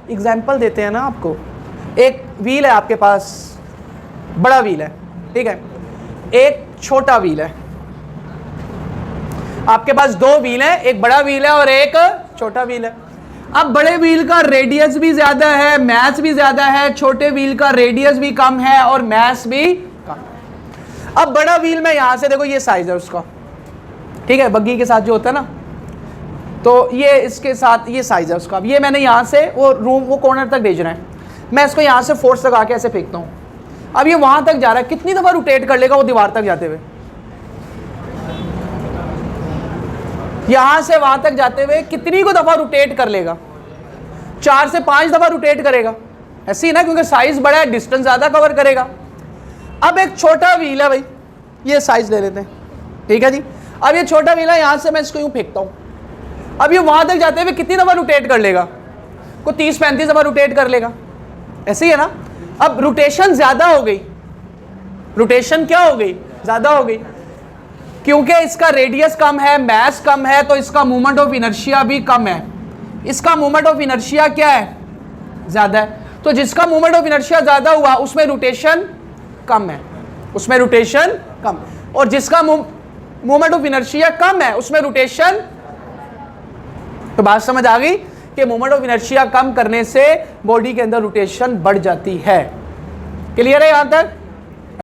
Example देते हैं ना आपको। एक व्हील है आपके पास, बड़ा व्हील है, ठीक है, एक छोटा व्हील है। आपके पास दो व्हील है, एक बड़ा व्हील है और एक छोटा व्हील है। अब बड़े व्हील का रेडियस भी ज्यादा है, मास भी ज्यादा है, छोटे व्हील का रेडियस भी कम है और मास भी कम। अब बड़ा व्हील में यहां से देखो, ये साइज है उसका, ठीक है, बग्गी के साथ जो होता है ना, तो ये इसके साथ ये साइज है उसका। अब ये मैंने यहां से वो कॉर्नर तक भेजना है, मैं इसको यहां से फोर्स लगा के ऐसे फेंकता हूं। अब ये वहां तक जा रहा है, कितनी दफा रोटेट कर लेगा वो दीवार तक जाते हुए? यहां से वहां तक जाते हुए कितनी को दफा रोटेट कर लेगा? 4 से 5 दफा रोटेट करेगा, ऐसी ना, क्योंकि साइज बड़ा है, डिस्टेंस ज्यादा कवर करेगा। अब एक छोटा व्हील है भाई, ये साइज ले लेते हैं, ठीक है जी। अब ये छोटा व्हील है, यहां से मैं इसको यूं फेंकता हूं। अब ये वहां तक जाते हुए कितनी दफा रोटेट कर लेगा? को 30-35 दफा रोटेट कर लेगा, ऐसे ही है ना। अब रोटेशन ज्यादा हो गई, रोटेशन क्या हो गई? ज्यादा हो गई, क्योंकि इसका रेडियस कम है, मास कम है, तो इसका मोमेंट ऑफ इनर्शिया भी कम है। इसका मोमेंट ऑफ इनर्शिया क्या है? ज्यादा है। तो जिसका मोमेंट ऑफ इनर्शिया ज्यादा हुआ उसमें रोटेशन कम है, उसमें रोटेशन कम, और जिसका मोमेंट ऑफ इनर्शिया कम है उसमें रोटेशन। तो बात समझ आ गई कि मोमेंट ऑफ इनर्शिया कम करने से बॉडी के अंदर रोटेशन बढ़ जाती है। क्लियर है यहां तक?